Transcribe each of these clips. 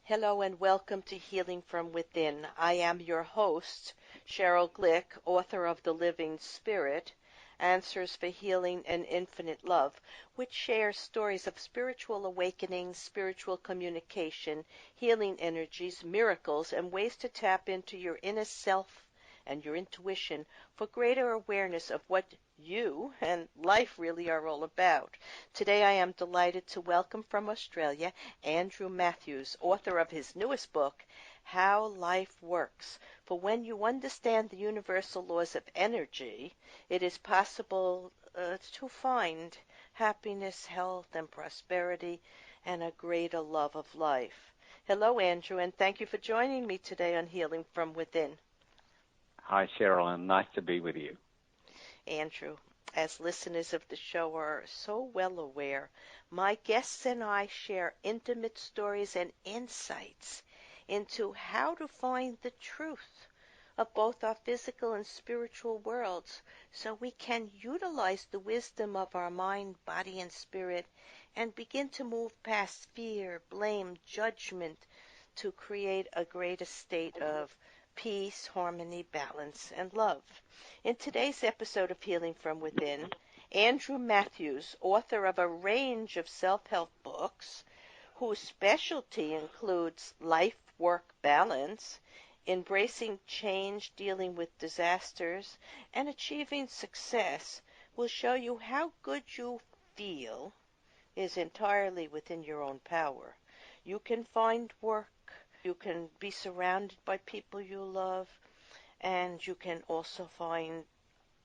Hello and welcome to Healing from Within. I am your host, Cheryl Glick, author of The Living Spirit, Answers for Healing and Infinite Love, which shares stories of spiritual awakening, spiritual communication, healing energies, miracles, and ways to tap into your inner self and your intuition for greater awareness of what you and life really are all about. Today I am delighted to welcome from Australia Andrew Matthews, author of his newest book, How Life Works. For when you understand the universal laws of energy, it is possible to find happiness, health, and prosperity, and a greater love of life. Hello, Andrew, and thank you for joining me today on Healing from Within. Hi, Cheryl, and nice to be with you. Andrew, as listeners of the show are so well aware, my guests and I share intimate stories and insights into how to find the truth of both our physical and spiritual worlds so we can utilize the wisdom of our mind, body, and spirit and begin to move past fear, blame, judgment to create a greater state of peace, harmony, balance, and love. In today's episode of Healing from Within, Andrew Matthews, author of a range of self-help books, whose specialty includes life-work balance, embracing change, dealing with disasters, and achieving success, will show you how good you feel is entirely within your own power. You can find work, you can be surrounded by people you love, and you can also find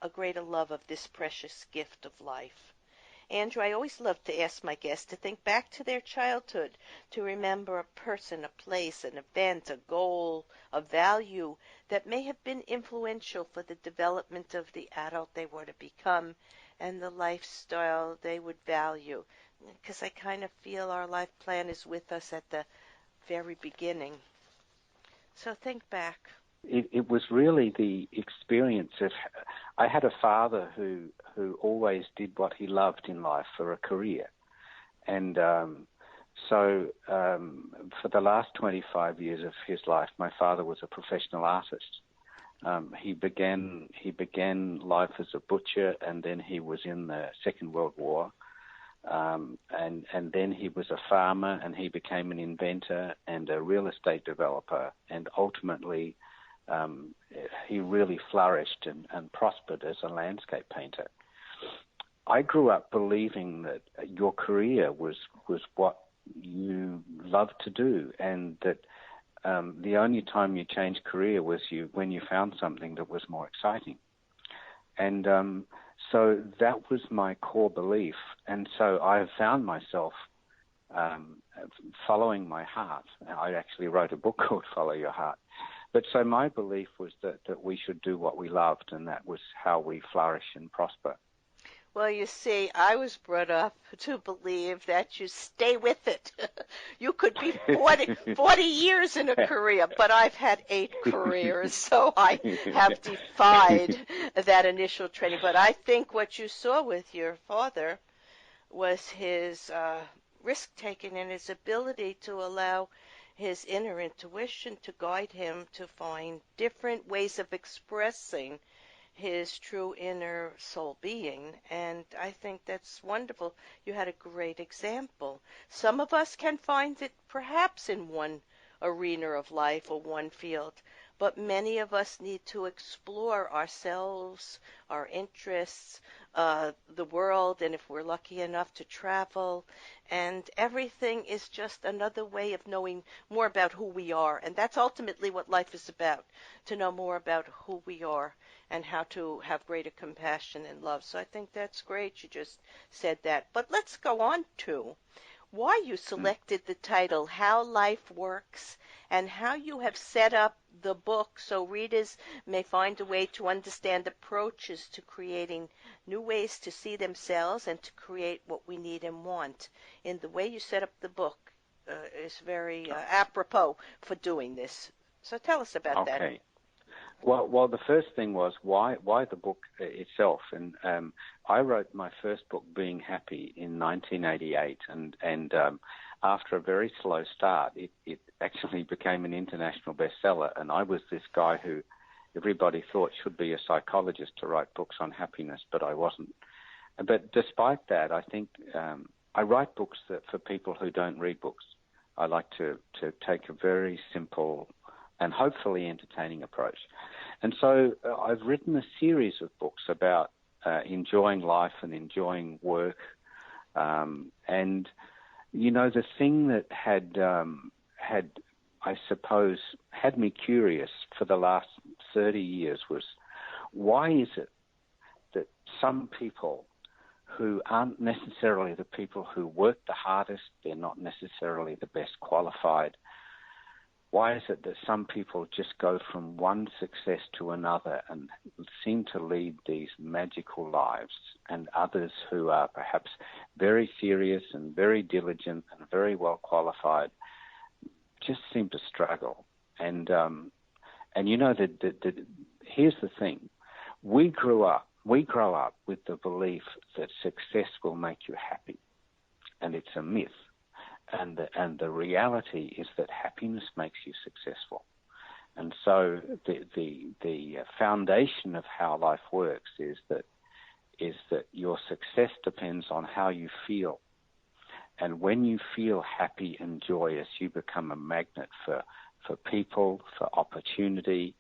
a greater love of this precious gift of life. Andrew, I always love to ask my guests to think back to their childhood, to remember a person, a place, an event, a goal, a value that may have been influential for the development of the adult they were to become and the lifestyle they would value. Because I kind of feel our life plan is with us at the very beginning. So think back. It was really the experience of, I had a father who always did what he loved in life for a career. And so for the last 25 years of his life, my father was a professional artist. He began life as a butcher, and then he was in the Second World War. And then he was a farmer, and he became an inventor and a real estate developer, and ultimately he really flourished and prospered as a landscape painter. I grew up believing that your career was what you loved to do, and that the only time you changed career was when you found something that was more exciting. And so that was my core belief. And so I have found myself following my heart. I actually wrote a book called Follow Your Heart. But so my belief was that we should do what we loved, and that was how we flourish and prosper. Well, you see, I was brought up to believe that you stay with it. You could be 40 years in a career, but I've had 8 careers, so I have defied that initial training. But I think what you saw with your father was his risk-taking and his ability to allow his inner intuition to guide him to find different ways of expressing his true inner soul being, and I think that's wonderful. You had a great example. Some of us can find it perhaps in one arena of life or one field, but many of us need to explore ourselves, our interests, the world, and if we're lucky enough to travel, and everything is just another way of knowing more about who we are, and that's ultimately what life is about, to know more about who we are and how to have greater compassion and love. So I think that's great you just said that. But let's go on to why you selected the title, How Life Works, and how you have set up the book so readers may find a way to understand approaches to creating new ways to see themselves and to create what we need and want. In the way you set up the book is very apropos for doing this. So tell us about that. Okay. Well, the first thing was why the book itself, and I wrote my first book, Being Happy, in 1988, and after a very slow start, it actually became an international bestseller. And I was this guy who everybody thought should be a psychologist to write books on happiness, but I wasn't. But despite that, I think I write books for people who don't read books. I like to take a very simple and hopefully entertaining approach. And so I've written a series of books about enjoying life and enjoying work. And, you know, the thing that had, I suppose, had me curious for the last 30 years was, why is it that some people who aren't necessarily the people who work the hardest, they're not necessarily the best qualified, why is it that some people just go from one success to another and seem to lead these magical lives, and others who are perhaps very serious and very diligent and very well qualified just seem to struggle? And you know, here's the thing. We grow up with the belief that success will make you happy, and it's a myth. And the reality is that happiness makes you successful. And so the foundation of how life works is that your success depends on how you feel. And when you feel happy and joyous, you become a magnet for people, for opportunity,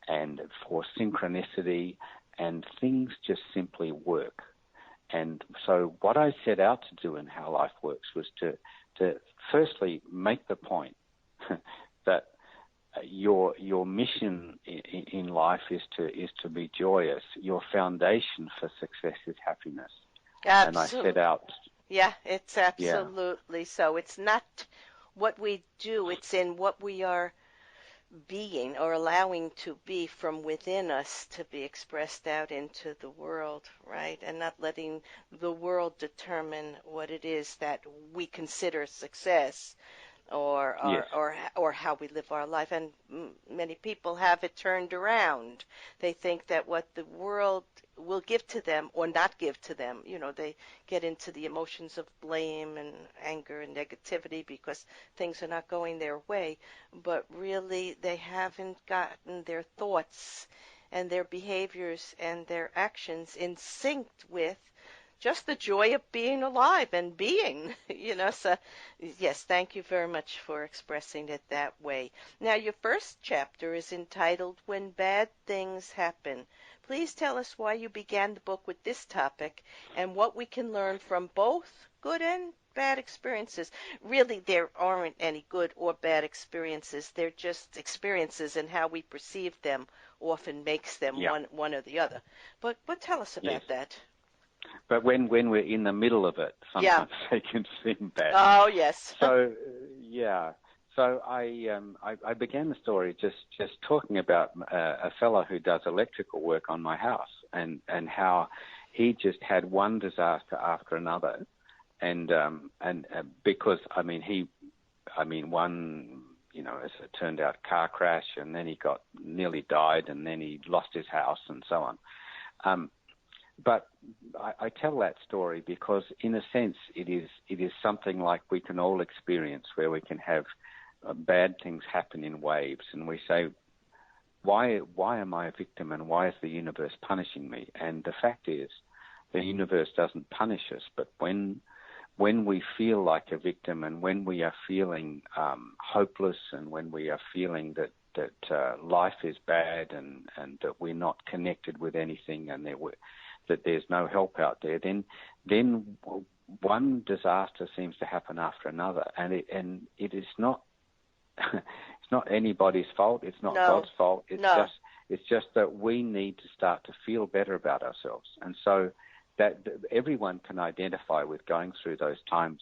and for synchronicity, and things just simply work. And so what I set out to do in How Life Works was to firstly make the point that your mission in life is to be joyous. Your foundation for success is happiness. Absolutely. And I set out. Yeah, it's absolutely so. It's not what we do, it's in what we are being or allowing to be from within us to be expressed out into the world, right? And not letting the world determine what it is that we consider success or Yes. or how we live our life. And many people have it turned around. They think that what the world will give to them or not give to them, you know, they get into the emotions of blame and anger and negativity because things are not going their way, but really they haven't gotten their thoughts and their behaviors and their actions in sync with just the joy of being alive and being, you know. So, yes, thank you very much for expressing it that way. Now, your first chapter is entitled When Bad Things Happen. Please tell us why you began the book with this topic and what we can learn from both good and bad experiences. Really, there aren't any good or bad experiences. They're just experiences, and how we perceive them often makes them one or the other. But tell us about that. But when we're in the middle of it, sometimes they can seem bad. Oh, yes. So, So I began the story just talking about a fellow who does electrical work on my house, and how he just had one disaster after another, and because one, you know, as it turned out, car crash, and then he nearly died, and then he lost his house, and so on. But I tell that story because, in a sense, it is something like we can all experience, where we can have bad things happen in waves, and we say, why am I a victim, and why is the universe punishing me? And the fact is, the universe doesn't punish us, but when we feel like a victim, and when we are feeling hopeless, and when we are feeling that life is bad, and that we're not connected with anything, and that there's no help out there, then one disaster seems to happen after another, and it is not it's not anybody's fault. It's not God's fault. It's just that we need to start to feel better about ourselves, and so that everyone can identify with going through those times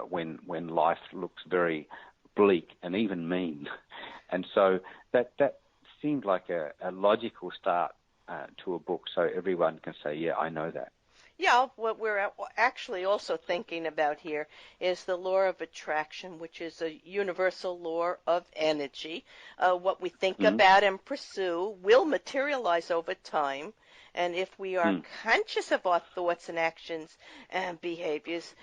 when life looks very bleak and even mean, and so that seemed like a logical start to a book, so everyone can say, yeah, I know that. Yeah, what we're actually also thinking about here is the law of attraction, which is a universal law of energy. What we think about and pursue will materialize over time. And if we are conscious of our thoughts and actions and behaviors,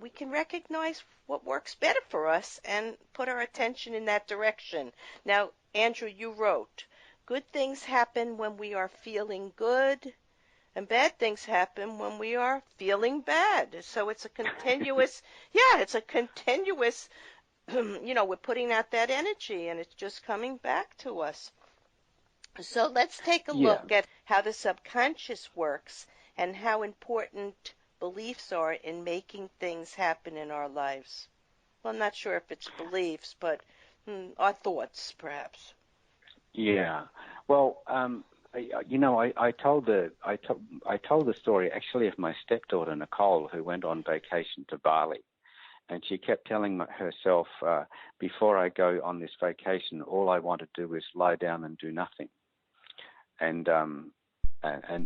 we can recognize what works better for us and put our attention in that direction. Now, Andrew, you wrote, good things happen when we are feeling good, and bad things happen when we are feeling bad. So it's a continuous, yeah, it's a continuous, we're putting out that energy and it's just coming back to us. So let's take a Yeah. look at how the subconscious works and how important beliefs are in making things happen in our lives. Well, I'm not sure if it's beliefs, but our thoughts, perhaps. Yeah. Well, I told the story actually of my stepdaughter Nicole, who went on vacation to Bali, and she kept telling herself, before I go on this vacation, all I want to do is lie down and do nothing. And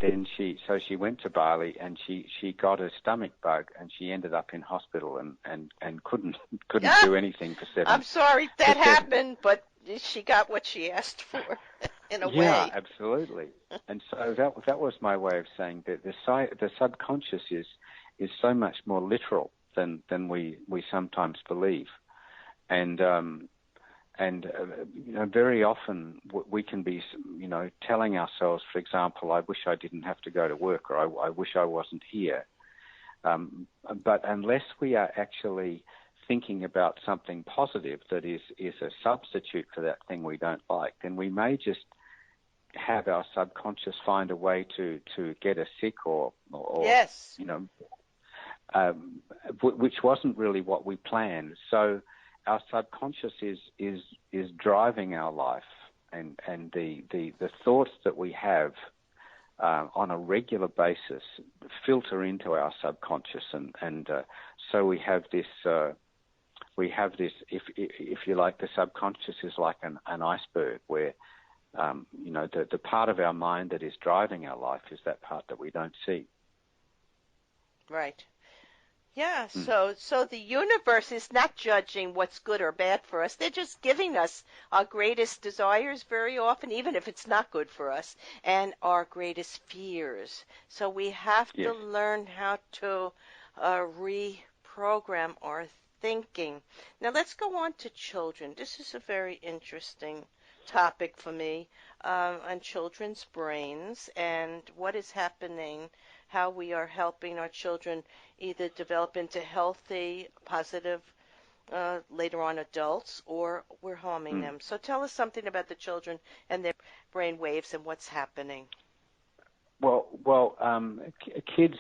then she went to Bali, and she got a stomach bug, and she ended up in hospital and couldn't do anything for seven. I'm sorry that happened, but she got what she asked for in a way. Yeah, absolutely. And so that was my way of saying that the subconscious is so much more literal than we sometimes believe, and very often we can be telling ourselves, for example, I wish I didn't have to go to work, or I wish I wasn't here. But unless we are actually thinking about something positive that is a substitute for that thing we don't like, then we may just have our subconscious find a way to get us sick or yes, which wasn't really what we planned. So our subconscious is driving our life, and the thoughts that we have on a regular basis filter into our subconscious, and so we have this. If you like, the subconscious is like an iceberg where, the part of our mind that is driving our life is that part that we don't see. Right. Yeah, so the universe is not judging what's good or bad for us. They're just giving us our greatest desires very often, even if it's not good for us, and our greatest fears. So we have to learn how to reprogram our thinking. Now let's go on to children. This is a very interesting topic for me, on children's brains and what is happening, how we are helping our children either develop into healthy, positive, later on adults, or we're harming them. So tell us something about the children and their brain waves and what's happening. Well, kids.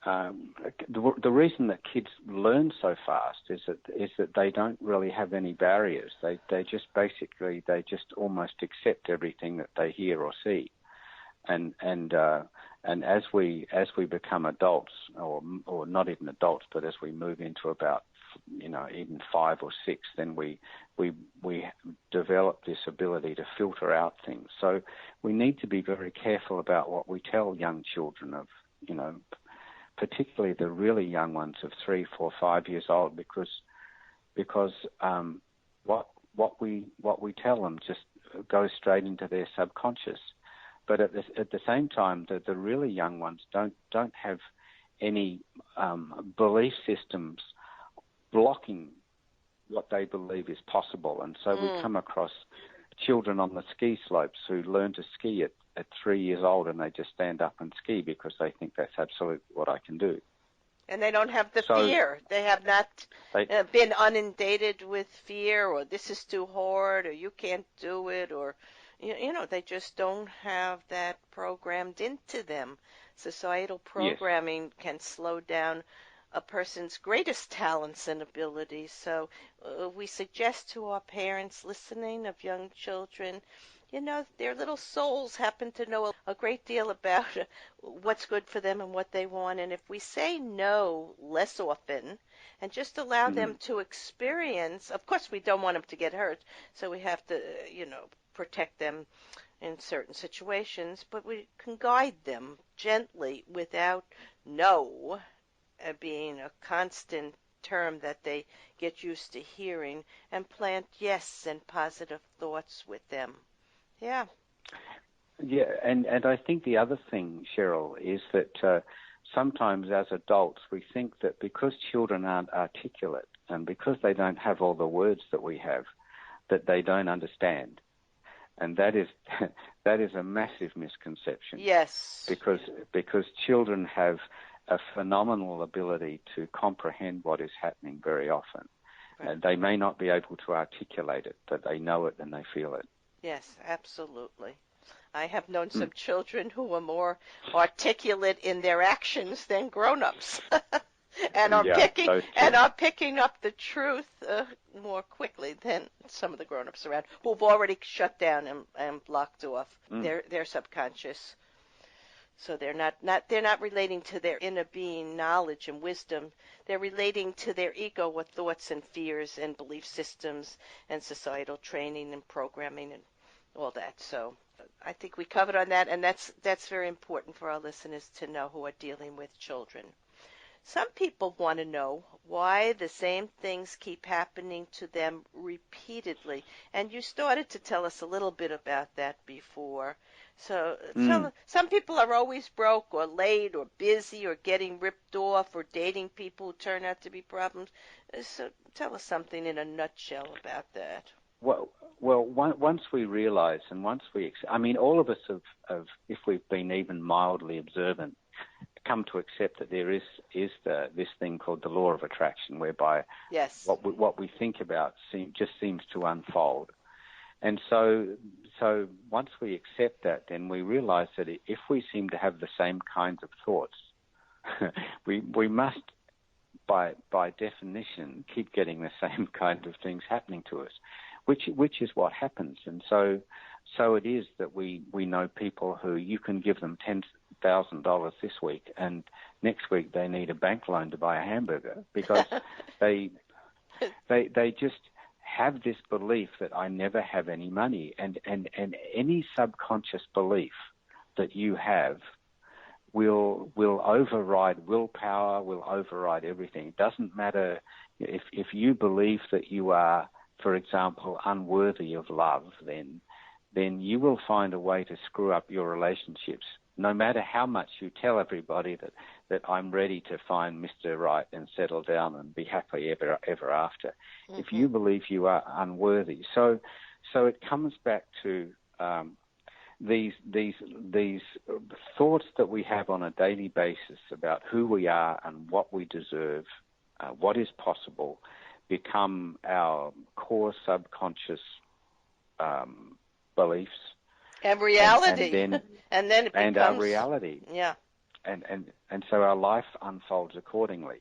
The reason that kids learn so fast is that they don't really have any barriers. They just almost accept everything that they hear or see, and as we become adults, or not even adults, but as we move into about even 5 or 6, then we develop this ability to filter out things. So we need to be very careful about what we tell young children of particularly the really young ones of 3, 4, 5 years old, because what we tell them just goes straight into their subconscious. But at the same time, the really young ones don't have any belief systems blocking what they believe is possible, and so we come across children on the ski slopes who learn to ski at 3 years old, and they just stand up and ski because they think that's absolutely what I can do. And they don't have the fear. They have not been inundated with fear, or this is too hard, or you can't do it, or they just don't have that programmed into them. Societal programming can slow down a person's greatest talents and abilities. So we suggest to our parents listening of young children, their little souls happen to know a great deal about what's good for them and what they want. And if we say no less often and just allow them to experience, of course we don't want them to get hurt, so we have to, protect them in certain situations, but we can guide them gently without no being a constant term that they get used to hearing, and plant yes and positive thoughts with them. Yeah. Yeah, and I think the other thing, Cheryl, is that sometimes as adults we think that because children aren't articulate and because they don't have all the words that we have, that they don't understand. And that is that is a massive misconception. Yes. Because children have a phenomenal ability to comprehend what is happening very often. Right. They may not be able to articulate it, but they know it and they feel it. Yes, absolutely. I have known some children who are more articulate in their actions than grown-ups, and are picking up the truth more quickly than some of the grown-ups around who've already shut down and blocked off their subconscious. So they're not relating to their inner being knowledge and wisdom. They're relating to their ego with thoughts and fears and belief systems and societal training and programming and all that. So I think we covered on that, and that's very important for our listeners to know who are dealing with children. Some people want to know why the same things keep happening to them repeatedly. And you started to tell us a little bit about that before. So some people are always broke or late or busy or getting ripped off or dating people who turn out to be problems. So tell us something in a nutshell about that. Well, once we realize and once we, all of us have, if we've been even mildly observant, come to accept that there is this thing called the law of attraction, whereby what we think about just seems to unfold. And so once we accept that, then we realize that if we seem to have the same kinds of thoughts, we must, by definition, keep getting the same kind of things happening to us, which is what happens. And so it is that we know people who you can give them $10,000 this week, and next week they need a bank loan to buy a hamburger because they just have this belief that I never have any money, and any subconscious belief that you have will override willpower, will override everything. It doesn't matter if you believe that you are, for example, unworthy of love, then you will find a way to screw up your relationships. No matter how much you tell everybody that I'm ready to find Mr. Right and settle down and be happy ever after, if you believe you are unworthy. So it comes back to these thoughts that we have on a daily basis about who we are and what we deserve, what is possible, become our core subconscious beliefs. And reality. And then it becomes... And our reality. Yeah. And so our life unfolds accordingly.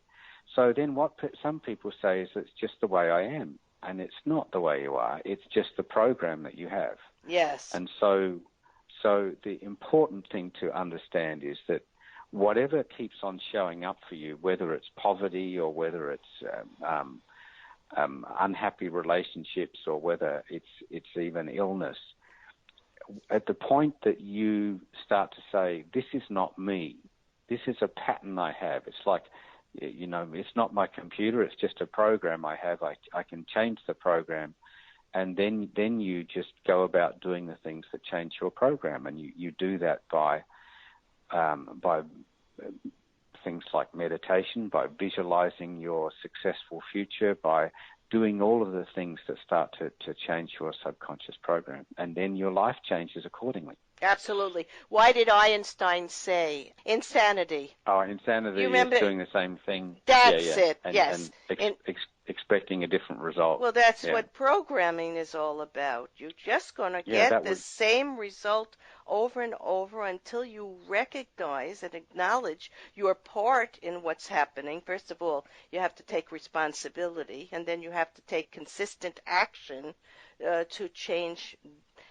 So then what some people say is it's just the way I am. And it's not the way you are. It's just the program that you have. Yes. And so the important thing to understand is that whatever keeps on showing up for you, whether it's poverty or whether it's unhappy relationships or whether it's even illness, at the point that you start to say, this is not me, this is a pattern I have. It's like, it's not my computer, it's just a program I have. I can change the program, and then you just go about doing the things that change your program, and you do that by things like meditation, by visualizing your successful future, by doing all of the things that start to change your subconscious program, and then your life changes accordingly. Absolutely. Why did Einstein say insanity? Oh, insanity is doing the same thing. That's it, yes. And expecting a different result. Well, that's what programming is all about. You're just going to get the same result over and over until you recognize and acknowledge your part in what's happening. First of all, you have to take responsibility, and then you have to take consistent action to change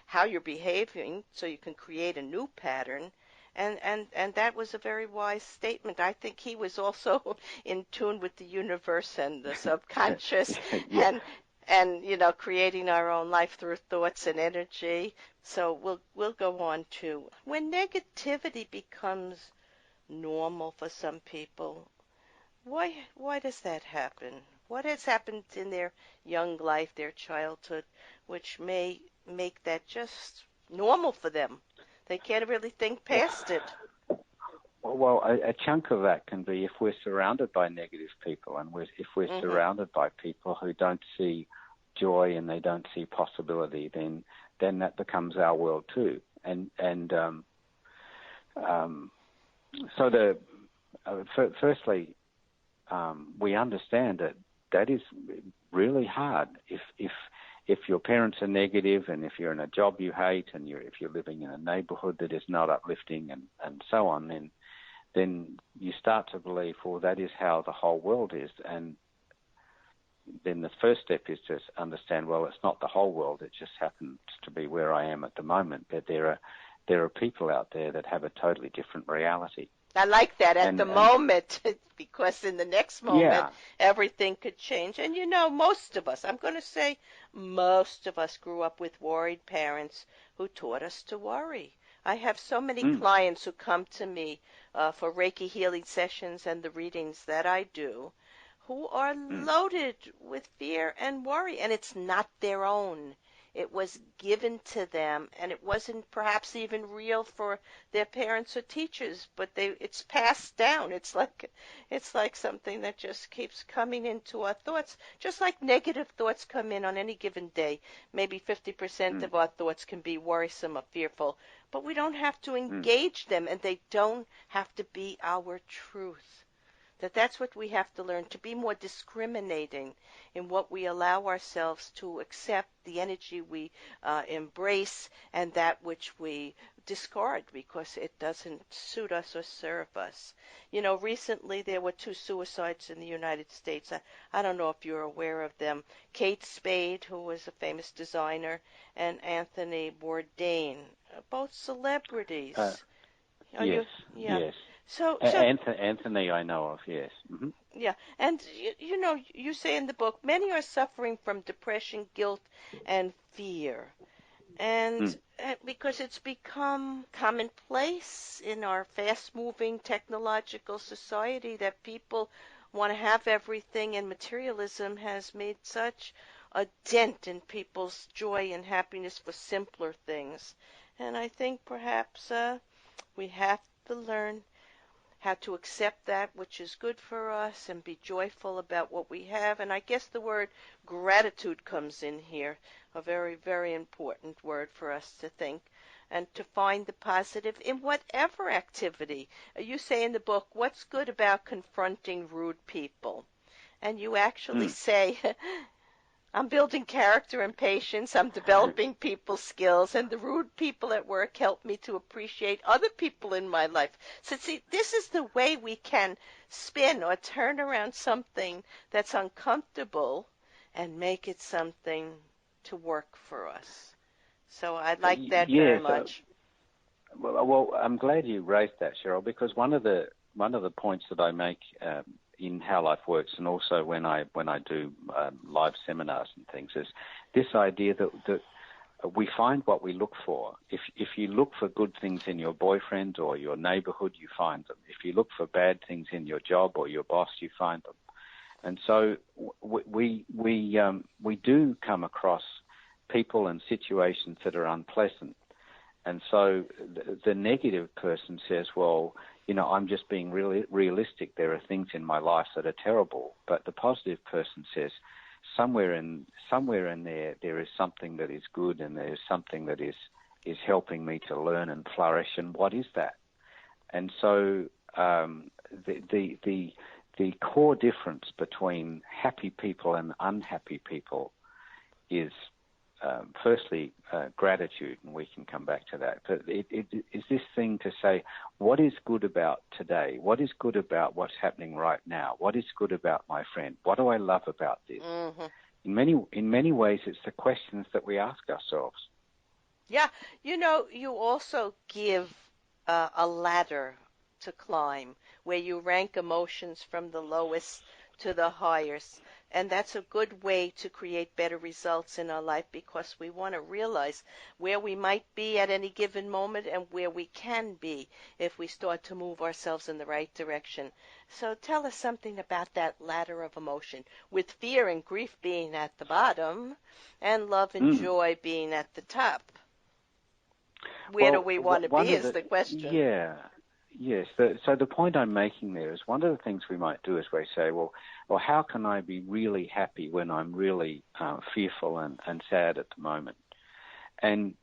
how you're behaving so you can create a new pattern. And that was a very wise statement. I think he was also in tune with the universe and the subconscious and creating our own life through thoughts and energy. So we'll go on to when negativity becomes normal for some people. Why does that happen? What has happened in their young life, their childhood, which may make that just normal for them? They can't really think past it. Well, a chunk of that can be if we're surrounded by negative people, and if we're surrounded by people who don't see joy and they don't see possibility, then that becomes our world too. So firstly, we understand that is really hard. If your parents are negative, and if you're in a job you hate, and if you're living in a neighbourhood that is not uplifting, and so on, then you start to believe, well, that is how the whole world is. And then the first step is to understand, well, it's not the whole world. It just happens to be where I am at the moment. But there are people out there that have a totally different reality. I like that at the moment, because in the next moment, everything could change. And most of us, I'm going to say most of us grew up with worried parents who taught us to worry. I have so many clients who come to me for Reiki healing sessions and the readings that I do, who are loaded with fear and worry, and it's not their own. It was given to them, and it wasn't perhaps even real for their parents or teachers, but it's passed down. It's like something that just keeps coming into our thoughts, just like negative thoughts come in on any given day. Maybe 50% of our thoughts can be worrisome or fearful, but we don't have to engage them, and they don't have to be our truth. That's what we have to learn, to be more discriminating in what we allow ourselves to accept, the energy we embrace, and that which we discard because it doesn't suit us or serve us. Recently there were 2 suicides in the United States. I don't know if you're aware of them. Kate Spade, who was a famous designer, and Anthony Bourdain, both celebrities. Yes. So Anthony, I know of, yes. Mm-hmm. Yeah, and you say in the book, many are suffering from depression, guilt, and fear, and because it's become commonplace in our fast-moving technological society that people want to have everything, and materialism has made such a dent in people's joy and happiness for simpler things. And I think perhaps we have to learn how to accept that which is good for us and be joyful about what we have. And I guess the word gratitude comes in here, a very, very important word for us to think and to find the positive in whatever activity. You say in the book, what's good about confronting rude people? And you actually say, I'm building character and patience. I'm developing people skills, and the rude people at work help me to appreciate other people in my life. So see, this is the way we can spin or turn around something that's uncomfortable and make it something to work for us. So I like that very much. Well, I'm glad you raised that, Cheryl, because one of the points that I make in How Life Works, and also when I do live seminars and things, is this idea that we find what we look for. If you look for good things in your boyfriend or your neighborhood, you find them. If you look for bad things in your job or your boss, you find them. And so we do come across people and situations that are unpleasant. And so the negative person says, well, I'm just being really realistic. There are things in my life that are terrible. But the positive person says, somewhere in there is something that is good, and there is something that is helping me to learn and flourish. And what is that? And so the core difference between happy people and unhappy people is firstly, gratitude, and we can come back to that. But it is this thing to say, what is good about today? What is good about what's happening right now? What is good about my friend? What do I love about this? Mm-hmm. In many ways, it's the questions that we ask ourselves. Yeah, you also give a ladder to climb where you rank emotions from the lowest to the highest. And that's a good way to create better results in our life, because we want to realize where we might be at any given moment and where we can be if we start to move ourselves in the right direction. So tell us something about that ladder of emotion, with fear and grief being at the bottom and love and joy being at the top. Where do we want to be is the question. Yeah. Yes. So the point I'm making there is one of the things we might do is we say, well, how can I be really happy when I'm really fearful and sad at the moment? And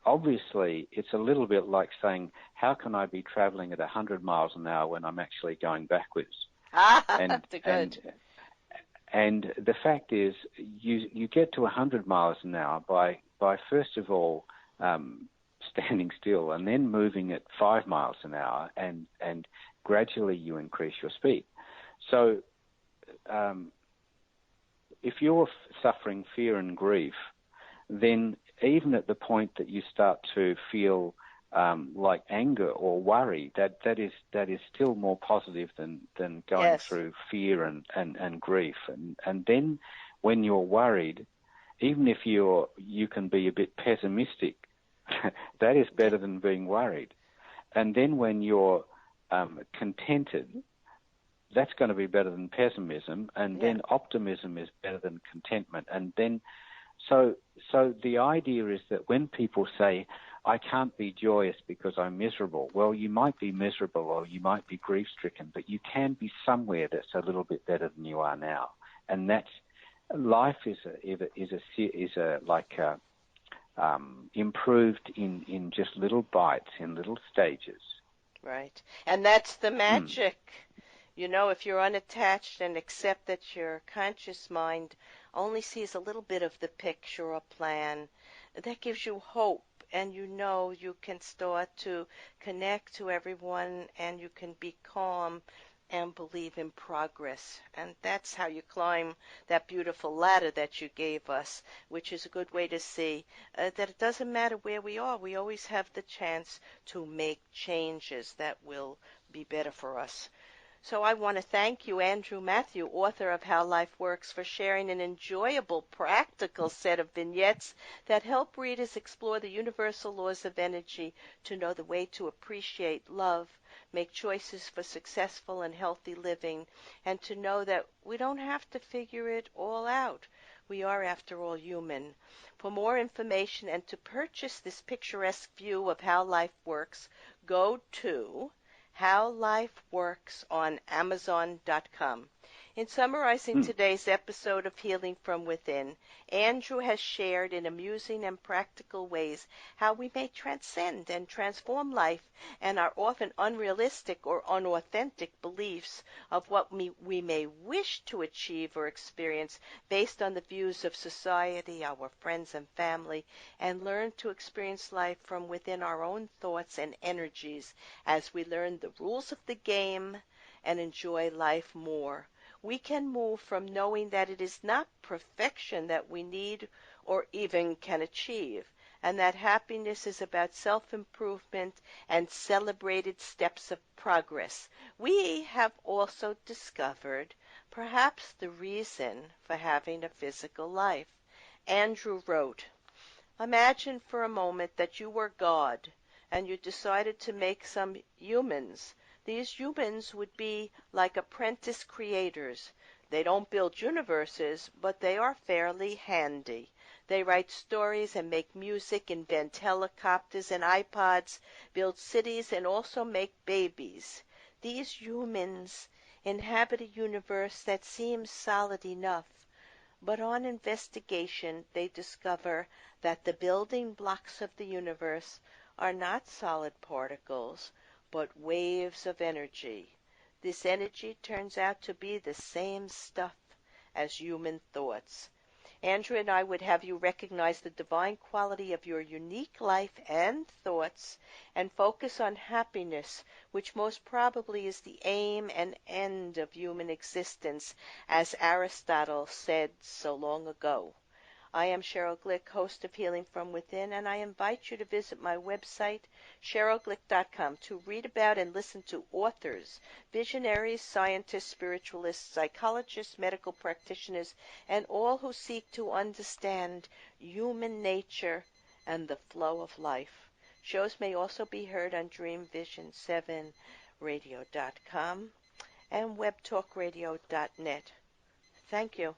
obviously, it's a little bit like saying, how can I be traveling at 100 miles an hour when I'm actually going backwards? And good. and the fact is, you get to 100 miles an hour by first of all standing still and then moving at 5 miles an hour, and gradually you increase your speed. So if you're suffering fear and grief, then even at the point that you start to feel like anger or worry, that is still more positive than going Yes. through fear and grief. And then when you're worried, even if you can be a bit pessimistic, that is better than being worried. And then when you're contented, that's going to be better than pessimism. And then optimism is better than contentment. And then so the idea is that when people say, I can't be joyous because I'm miserable, well, you might be miserable or you might be grief-stricken, but you can be somewhere that's a little bit better than you are now. And that's life is improved in just little bites, in little stages. Right. And that's the magic. You know, if you're unattached and accept that your conscious mind only sees a little bit of the picture or plan, that gives you hope, and you know you can start to connect to everyone, and you can be calm and believe in progress. And that's how you climb that beautiful ladder that you gave us, which is a good way to see that it doesn't matter where we are. We always have the chance to make changes that will be better for us. So I want to thank you, Andrew Matthew, author of How Life Works, for sharing an enjoyable, practical set of vignettes that help readers explore the universal laws of energy to know the way to appreciate love, make choices for successful and healthy living, and to know that we don't have to figure it all out. We are, after all, human. For more information and to purchase this picturesque view of how life works, go to How Life Works on Amazon.com. In summarizing today's episode of Healing from Within, Andrew has shared in amusing and practical ways how we may transcend and transform life and our often unrealistic or unauthentic beliefs of what we may wish to achieve or experience based on the views of society, our friends and family, and learn to experience life from within our own thoughts and energies as we learn the rules of the game and enjoy life more. We can move from knowing that it is not perfection that we need or even can achieve, and that happiness is about self-improvement and celebrated steps of progress. We have also discovered perhaps the reason for having a physical life. Andrew wrote, imagine for a moment that you were God and you decided to make some humans. These humans would be like apprentice creators. They don't build universes, but they are fairly handy. They write stories and make music, invent helicopters and iPods, build cities, and also make babies. These humans inhabit a universe that seems solid enough, but on investigation they discover that the building blocks of the universe are not solid particles, but waves of energy. This energy turns out to be the same stuff as human thoughts. Andrew and I would have you recognize the divine quality of your unique life and thoughts and focus on happiness, which most probably is the aim and end of human existence, as Aristotle said so long ago. I am Cheryl Glick, host of Healing from Within, and I invite you to visit my website, CherylGlick.com, to read about and listen to authors, visionaries, scientists, spiritualists, psychologists, medical practitioners, and all who seek to understand human nature and the flow of life. Shows may also be heard on DreamVision7Radio.com and WebTalkRadio.net. Thank you.